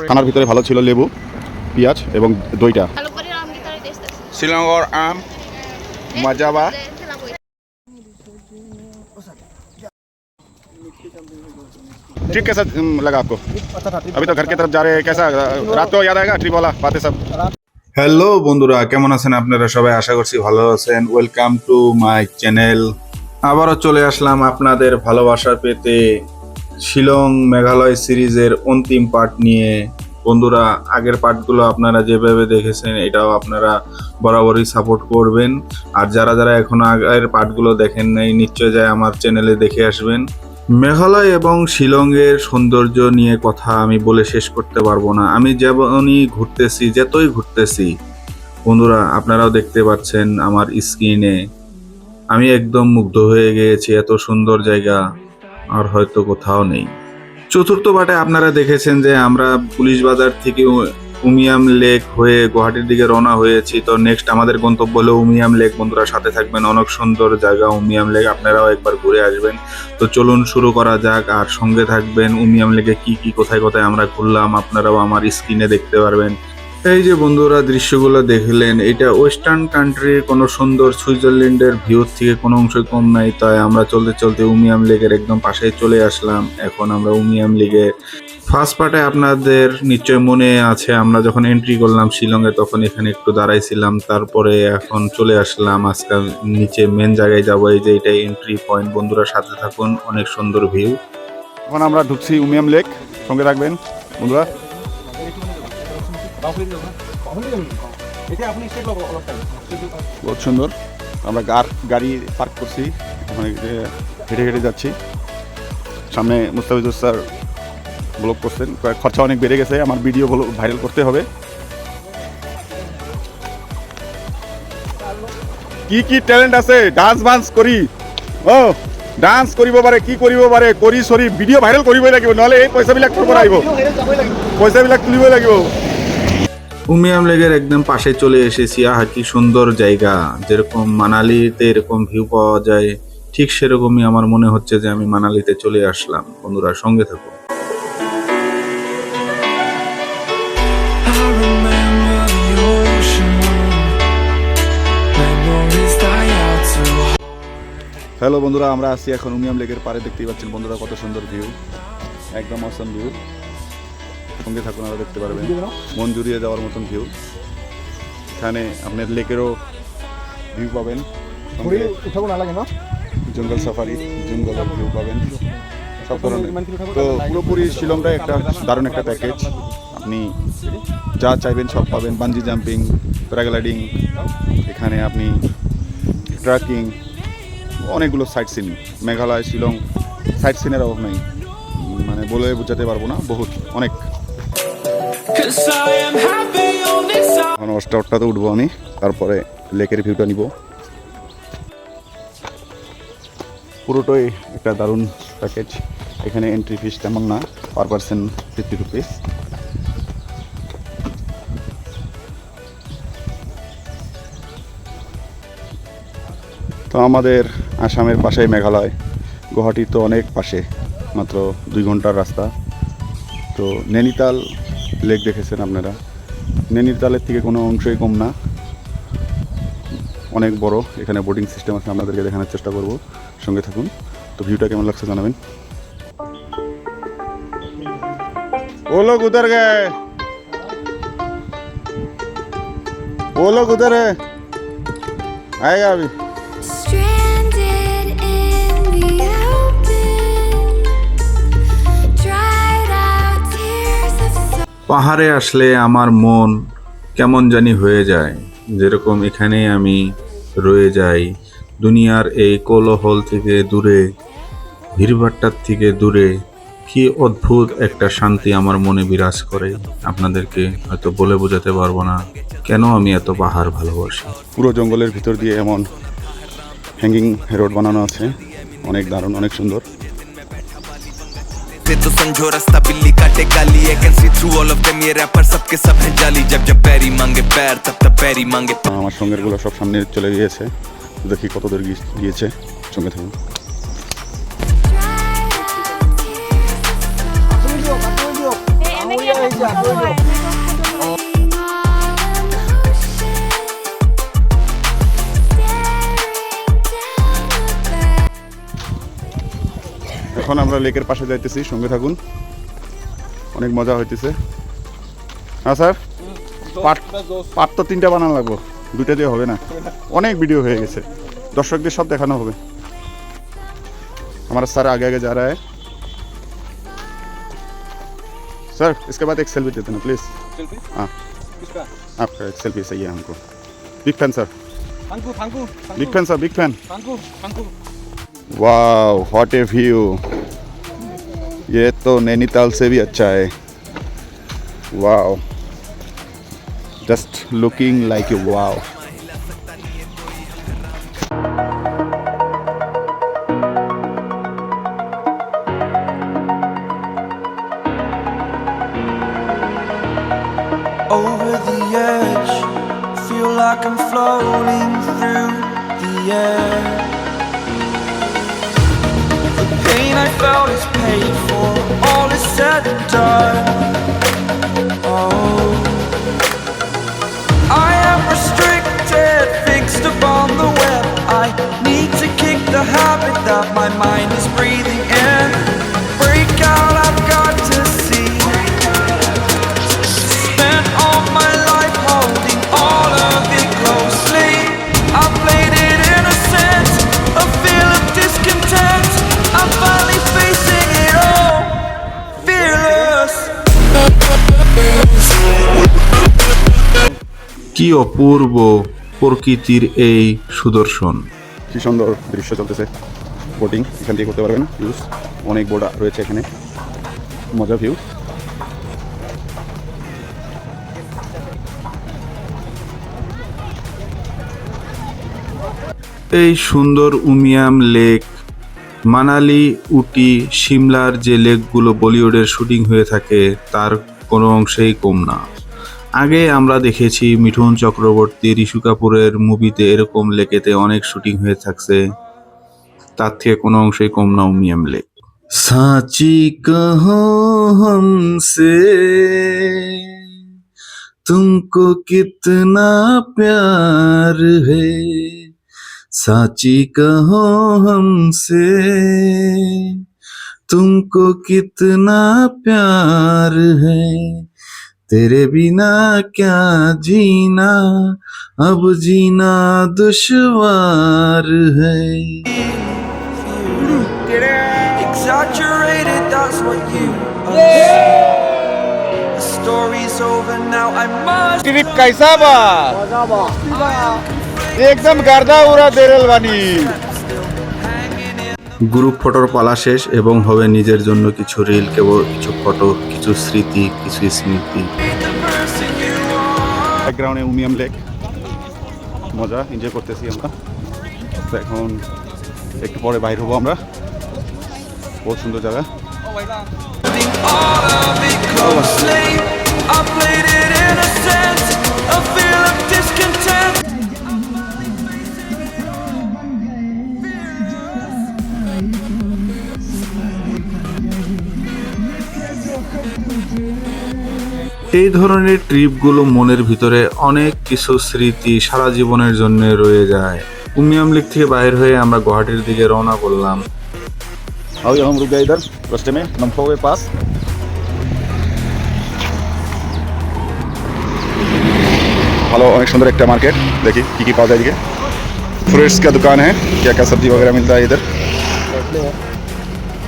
খানার ভিতরে ভালো ছিল লেবু, পেঁয়াজ এবং দইটা। শ্রীলঙ্কার আম মজাবা। ट्रिप कैसा लगा आपको? अभी तो घर की तरफ जा रहे हैं, कैसा रात को याद आएगा ट्रिप वाला बातें सब? হ্যালো বন্ধুরা, কেমন আছেন আপনারা সবাই? আশা করছি ভালো আছেন। Welcome to my channel. আবারও চলে আসলাম আপনাদের ভালোবাসা পেতে শিলং মেঘালয় সিরিজের অন্তিম পার্ট নিয়ে। বন্ধুরা, আগের পার্টগুলো আপনারা যেভাবে দেখেছেন এটাও আপনারা বরাবরই সাপোর্ট করবেন। আর যারা যারা এখনো আগের পার্টগুলো দেখেন নাই, নিশ্চয় যায় আমার চ্যানেলে দেখে আসবেন। মেঘালয় এবং শিলংয়ের সৌন্দর্য নিয়ে কথা আমি বলে শেষ করতে পারবো না। আমি যেমনই ঘুরতেছি, যতই ঘুরতেছি বন্ধুরা, আপনারাও দেখতে পাচ্ছেন আমার স্ক্রিনে, আমি একদম মুগ্ধ হয়ে গিয়েছি। এত সুন্দর জায়গা আর হয়তো কোথাও নেই। চতুর্থ পার্টে আপনারা দেখেছেন যে আমরা পুলিশ বাজার থেকে উমিয়াম লেক হয়ে গুয়াহাটির দিকে রওনা হয়েছি। তো নেক্সট আমাদের গন্তব্য হলো উমিয়াম লেক। বন্ধুরা সাথে থাকবেন, অনেক সুন্দর জায়গা উমিয়াম লেক, আপনারাও একবার ঘুরে আসবেন। তো চলুন শুরু করা যাক, আর সঙ্গে থাকবেন। উমিয়াম লেকে কি কি কোথায় কোথায় আমরা ঘুরলাম আপনারাও আমার স্ক্রিনে দেখতে পারবেন। এই যে বন্ধুরা দৃশ্যগুলো দেখলেন, এটা ওয়েস্টার্ন কান্ট্রির কোনো সুন্দর সুইজারল্যান্ডের ভিউ থেকে কোনো অংশই কম নাই। তাই আমরা চলতে চলতে উমিয়াম লেকের একদম পাশেই চলে আসলাম। এখন আমরা উমিয়াম লেকে ফার্স্ট পার্টে আপনাদের নিশ্চয় মনে আছে, আমরা যখন এন্ট্রি করলাম শিলংয়ে তখন এখানে একটু দাঁড়াইছিলাম। তারপরে এখন চলে আসলাম আজকাল নিচে মেন জায়গায় যাবো। এই যে এটাই এন্ট্রি পয়েন্ট। বন্ধুরা সাথে থাকুন, অনেক সুন্দর ভিউ। এখন আমরা ঢুকছি উমিয়াম লেক, সঙ্গে রাখবেন বন্ধুরা। বহুত সুন্দর। আমরা গাড়ি পার্ক করছি, ওখানে হেঁটে হেঁটে যাচ্ছি। সামনে মুস্তাফিজুর স্যার ব্লগ করছেন, খরচা অনেক বেড়ে গেছে, আমার ভিডিও ভাইরাল করতে হবে। কি কি ট্যালেন্ট আছে, ডান্স বান্স করি, ও ডান্স কৰিব পাৰে, কি কৰিব পাৰে কৰি চৰি ভিডিও ভাইরাল কৰিবই লাগিব, নহ'লে এই পইচাবিলাক কৰিব লাগিব, পইচাবিলাক তুলিবই লাগিব। উমিয়াম লেকের একদম পাশে চলে এসেছি। আহা কি সুন্দর জায়গা! যেরকম মানালিতে এরকম ভিউ পাওয়া যায়, ঠিক সেরকমই আমার মনে হচ্ছে যে আমি মানালিতে চলে আসলাম। বন্ধুরা সঙ্গে থাকো। হ্যালো বন্ধুরা, আমরা আছি এখন উমিয়াম লেকের পাড়ে। দেখতেই পাচ্ছেন বন্ধুরা কত সুন্দর ভিউ, একদম অসাম ভিউ। সঙ্গে থাকুন, আরও দেখতে পারবেন মন জুড়িয়ে যাওয়ার মতন ভিউ। এখানে আপনার লেকেরও ভিউ পাবেন, জঙ্গল সাফারি, জঙ্গলের ভিউ পাবেন, সব ধরনের। তো পুরোপুরি শিলংটা একটা দারুণ একটা প্যাকেজ। আপনি যা চাইবেন সব পাবেন। বাঞ্জি জাম্পিং, প্যারাগ্লাইডিং, এখানে আপনি ট্রেকিং, অনেকগুলো sight seen. Meghalaya Shillong sight সিনের অভাব নেই, মানে বলে বোঝাতে পারবো না, বহুত অনেক। এখন অষ্টাতে উঠবো আমি, তারপরে লেকের ভিউটা নিব। পুরোটাই একটা দারুণ প্যাকেজ। এখানে এন্ট্রি ফিস তেমন না, পার পারসন 50 রুপিস। তো আমাদের আসামের পাশেই মেঘালয়, গুয়াহাটি তো অনেক পাশে, মাত্র 2 ঘন্টার রাস্তা। তো নৈনিতাল লেক দেখেছেন আপনারা, নৈনিতালের থেকে কোনো অংশই কম না, অনেক বড়। এখানে বোটিং সিস্টেম আছে, আপনাদেরকে দেখানোর চেষ্টা করব, সঙ্গে থাকুন। তো ভিউটা কেমন লাগছে জানাবেন। ও লোক উধর গয়ে, ও লোক উধর है, आएगा अभी। পাহাড়ে আসলে আমার মন কেমন জানি হয়ে যায়, যেরকম এখানে আমি রয়ে যাই, দুনিয়ার এই কোলাহল থেকে দূরে, ভিড়ভাট্টার থেকে দূরে। কি অদ্ভুত একটা শান্তি আমার মনে বিরাজ করে, আপনাদেরকে হয়তো বলে বোঝাতে পারবো না কেন আমি এত পাহাড় ভালোবাসি। পুরো জঙ্গলের ভিতর দিয়ে এমন হ্যাঙ্গিং রোড বানানো আছে, অনেক দারুণ, অনেক সুন্দর। तो समझो रास्ता बिल्ली काटे गाली I can see through all of them ये रैपर सबके सब हैं जाली जब जब पैरी मांगे पैर तब तब पैरी मांगे। আমার সঙ্গেরগুলো সব সামনে চলে গিয়েছে, দেখি কত দূর গিয়েছে, সঙ্গে থাকুন। এখন আমরা লেকের পাশে যাইতেছি, সঙ্গে থাকুন, অনেক মজা হইতেছে। হ্যাঁ স্যার, পার্ট তো 3টা বানানো লাগবো, 2টা দিয়ে হবে না, অনেক ভিডিও হয়ে গেছে, দর্শকদের সব দেখানো হবে। हमारा सर आगे आगे जा रहा है। सर इसके बाद एक सेल्फी देते ना प्लीज। हाँ आपका एक सेल्फी चाहिए हमको। Big fan sir, big fan sir, big fan. Wow what A view, ये तो नैनीताल से भी अच्छा है। Wow just looking like a wow. Over the edge, feel like I'm floating through the air. The pain I felt is paid for, all is said and done. Oh, I am restricted, fixed upon the web. I need to kick the habit that my mind is breathing in. Break out, I've got to see. Spent all my life holding all of it closely. I played it innocent, a feel of discontent. I'm finally facing it all, fearless. কি অপূর্ব প্রকৃতির এই সুদর্শন। কি সুন্দর দৃশ্য চলতেছে, boating এখান থেকে করতে পারবেন, ইউজ অনেক বোট রয়েছে এখানে, মজা ভিউ। এই সুন্দর উমিয়াম লেক, মানালি, উটি, সিমলার যে লেকগুলো বলিউডের শুটিং হয়ে থাকে তার কোনো অংশেই কম না। আগে আমরা দেখেছি মিঠুন চক্রবর্তী, ঋষি কাপুরের মুভিতে এরকম লেকেতে অনেক শুটিং হয়ে থাকছে, তার থেকে কোনো অংশেই কম না উমিয়াম লেক। সাঁচি কহো হামসে তুমকো কিতনা প্যার হে, साची कहो हमसे तुमको कितना प्यार है, तेरे बिना क्या जीना, अब जीना दुश्वार है। Exaggerated, that's what you are. The story's over now, I must. Trip कैसा बा? एकदम गर्दा उड़ा देरल बानी। গ্রুপ ফটোর পালা শেষ এবং হবে নিজের জন্য কিছু রিল, কেবল কিছু ফটো, কিছু স্মৃতি, কিছু স্মৃতি। ব্যাকগ্রাউন্ডে উমিয়াম লেক, মজা এনজয় করতেছি আমরা। তো এখন একটু পরে বাইর হবো আমরা, বহুত সুন্দর জায়গা। All of it closely, I played it innocent, a feel of discontent. এই ধরনের ট্রিপগুলো মনের ভিতরে অনেক কিছু স্মৃতি সারা জীবনের জন্য রয়ে যায়। উমিয়াম লেক থেকে বাইর হয়ে আমরা গুয়াহাটির দিকে রওনা করলাম। आओ हम रुक गए इधर रास्ते में नमफो के पास। ভালো, অনেক সুন্দর একটা মার্কেট, দেখি কি কি পাওয়া যায় এদিকে। फ्रूट्स का दुकान है, क्या क्या सब्जी वगैरह मिलता है इधर,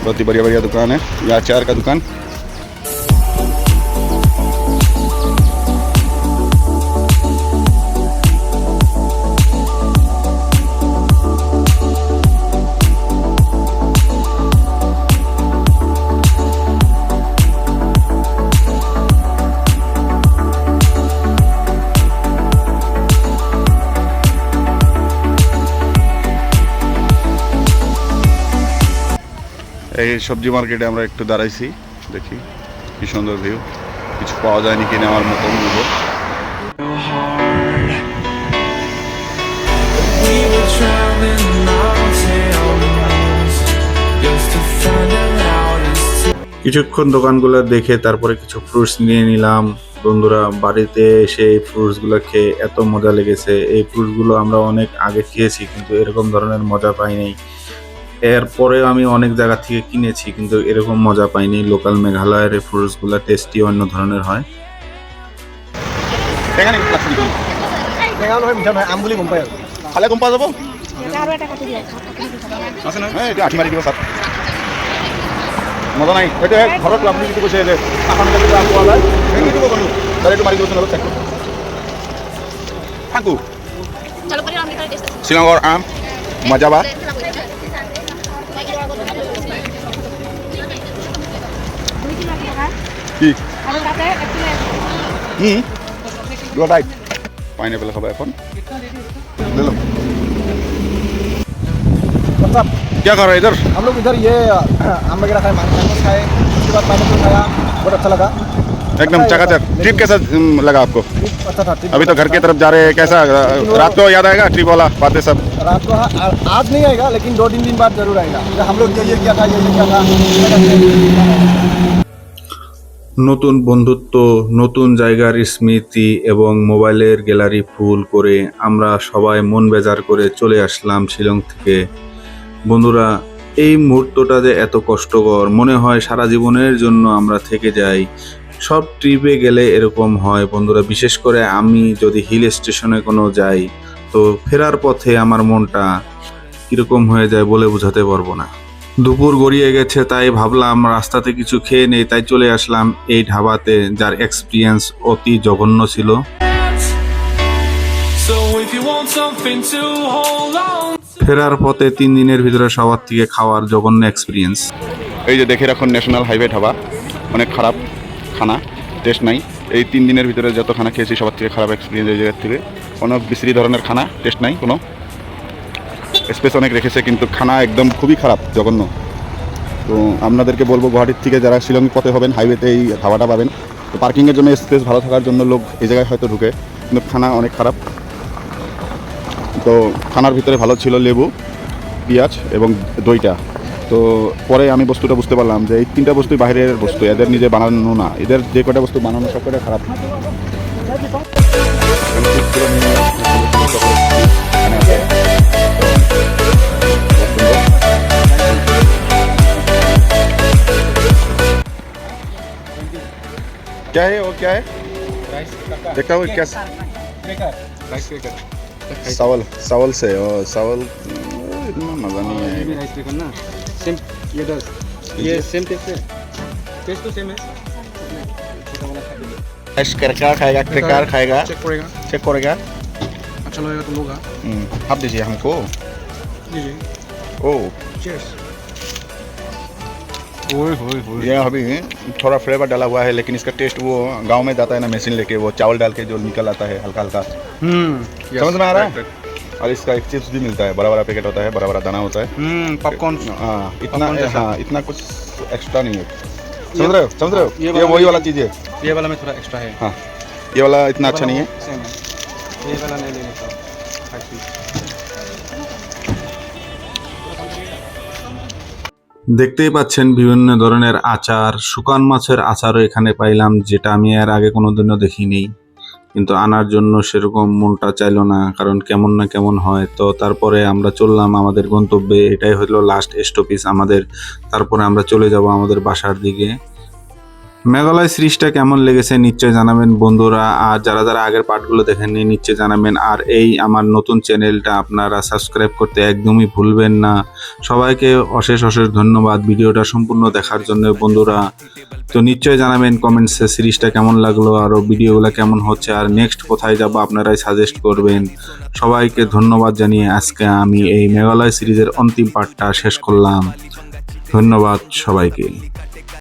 बहुत ही बढ़िया बढ़िया दुकान है। यहाँ अचार का दुकान, এই সবজি মার্কেটে আমরা একটু দাঁড়াইছি, দেখি কি সুন্দর ভিউ, কিছু পাওয়া যায়নি কিনে আমার মতন নেব। We were traveling mountains just to find out how to কিছুক্ষণ দোকানগুলো দেখে তারপরে কিছু ফ্রুটস নিয়ে নিলাম। বন্ধুরা, বাড়িতে এসে এই ফ্রুটসগুলো খেয়ে এত মজা লেগেছে। এই ফ্রুটসগুলো আমরা অনেক আগে খেয়েছি, কিন্তু এরকম ধরনের মজা পাইনি। এরপরেও আমি অনেক জায়গা থেকে কিনেছি, কিন্তু এরকম মজা পাইনি। লোকাল মেঘালয়ের এই ফ্রুটসগুলো টেস্টি অন্য ধরনের হয়। টেঙা নেকি প্লাষ্টিক টেঙা নহয় মিঠা নহয় আম বুলি গম পায় আৰু খালে গম পোৱা যাব আৰু এটা কাটি দিয়া আছে নহয় এইটো আঠি মাৰি দিব চাত মজা নাই এইটো ঘৰত আপুনি যিটো কৈছে যে এখন কাটি আম পোৱা যায় সেইটো ক'লো তাৰ এইটো মাৰি দিবচোন অলপ চেক থাকো চলো কৰি আমি টেষ্ট আছে শ্বিলঙৰ আম মজা বা কি আৰু তাতে কি Go right. Pineapple खाओ এখন ले लो मतलब क्या कर रहे हैं इधर हम लोग इधर ये आम वगैरह खाए मैंगो खाए उसके बाद पाइनएप्पल खाया बहुत अच्छा लगा एकदम चकाचक ट्रिप कैसा लगा आपको अच्छा था ट्रिप अभी तो घर की तरफ जा रहे हैं कैसा रात को याद आएगा ट्रिप वाला बातें सब रात को आज नहीं आएगा लेकिन 2-3 दिन बाद जरूर आएगा हम लोग ये किया था ये किया था নতুন বন্ধুত্ব, নতুন জায়গার স্মৃতি এবং মোবাইলের গ্যালারি ফুল করে আমরা সবাই মন বেজার করে চলে আসলাম শিলং থেকে। বন্ধুরা, এই মুহূর্তটা যে এত কষ্টকর, মনে হয় সারা জীবনের জন্য আমরা থেকে যাই। সব ট্রিপে গেলে এরকম হয় বন্ধুরা, বিশেষ করে আমি যদি হিল স্টেশনে কোনো যাই তো ফেরার পথে আমার মনটা কীরকম হয়ে যায় বলে বোঝাতে পারবো না। দুপুর গড়িয়ে গেছে, তাই ভাবলাম রাস্তাতে কিছু খেয়ে নেই, তাই চলে আসলাম এই ধাবাতে, যার এক্সপিরিয়েন্স অতি জঘন্য ছিল। So if you want something to hold on ফেরার পথে 3 দিনের ভিতরে সবার থেকে খাওয়ার জঘন্য এক্সপিরিয়েন্স। এই যে দেখে রাখুন ন্যাশনাল হাইওয়ে ধাবা অনেক খারাপ খানা টেস্ট নাই এই 3 দিনের ভিতরে যত খানা খেয়েছি সবার থেকে খারাপ এক্সপিরিয়েন্স এই জায়গার থেকে কোনো বিশ্রী ধরনের খানা টেস্ট নাই কোনো স্পেস অনেক রেখেছে কিন্তু খানা একদম খুবই খারাপ জঘন্য তো আপনাদেরকে বলবো গুয়াহাটির থেকে যারা শিলং পথে হবেন হাইওয়েতে এই ধাবাটা পাবেন তো পার্কিংয়ের জন্য স্পেস ভালো থাকার জন্য লোক এই জায়গায় হয়তো ঢুকে কিন্তু খানা অনেক খারাপ তো খানার ভিতরে ভালো ছিল লেবু পেঁয়াজ এবং দইটা তো পরে আমি বস্তুটা বুঝতে পারলাম যে এই 3টা বস্তুই বাইরের বস্তু এদের নিজে বানানো না এদের যে কটা বস্তু বানানো সব কটা খারাপ क्या है वो क्या है देखा हुआ क्या चावल चावल से और चावल इतना मज़ा नहीं है राइस ब्रेकर ना सेम ये सेम टेस्ट है टेस्ट तो सेम है क्या खाएगा क्रैकर खाएगा चेक करेगा अच्छा लगेगा तो लोग आप दीजिए हमको लीजिए ओ चीयर्स ये अभी थोड़ा फ्लेवर डाला हुआ है लेकिन इसका टेस्ट वो गांव में जाता है ना मशीन लेके वो चावल डाल के जो निकल आता है हल्का हल्का समझ में आ रहा है और इसका एक चिप्स भी मिलता है बड़ा बड़ा पैकेट होता है बड़ा बड़ा दाना होता है पॉपकॉर्न हाँ इतना हाँ इतना कुछ एक्स्ट्रा नहीं है समझ रहे हो ये वही वाला चीज़ है ये वाला में थोड़ा एक्स्ट्रा है हाँ ये वाला इतना अच्छा नहीं है सेम है ये वाला नहीं लेने का দেখতেই পাচ্ছেন বিভিন্ন ধরনের আচার, শুকান মাছের আচারও এখানে পাইলাম, যেটা আমি এর আগে কোনোদিনও দেখিনি, কিন্তু আনার জন্য সেরকম মনটা চাইলো না, কারণ কেমন না কেমন হয়। তো তারপরে আমরা চললাম আমাদের গন্তব্যে, এটাই হলো লাস্ট স্টপেজ আমাদের, তারপরে আমরা চলে যাব আমাদের বাসার দিকে। মেঘালয় সিরিজটা কেমন লেগেছে নিশ্চয় জানাবেন বন্ধুরা, আর যারা যারা আগের পার্টগুলো দেখেননি নিশ্চয় জানাবেন, আর এই আমার নতুন চ্যানেলটা আপনারা সাবস্ক্রাইব করতে একদমই ভুলবেন না। সবাইকে অশেষ অশেষ ধন্যবাদ ভিডিওটা সম্পূর্ণ দেখার জন্য বন্ধুরা। তো নিশ্চয় জানাবেন কমেন্টসে সিরিজটা কেমন লাগলো, আরও ভিডিওগুলো কেমন হচ্ছে, আর নেক্সট কোথায় যাব আপনারাই সাজেস্ট করবেন। সবাইকে ধন্যবাদ জানিয়ে আজকে আমি এই মেঘালয় সিরিজের অন্তিম পার্টটা শেষ করলাম। ধন্যবাদ সবাইকে।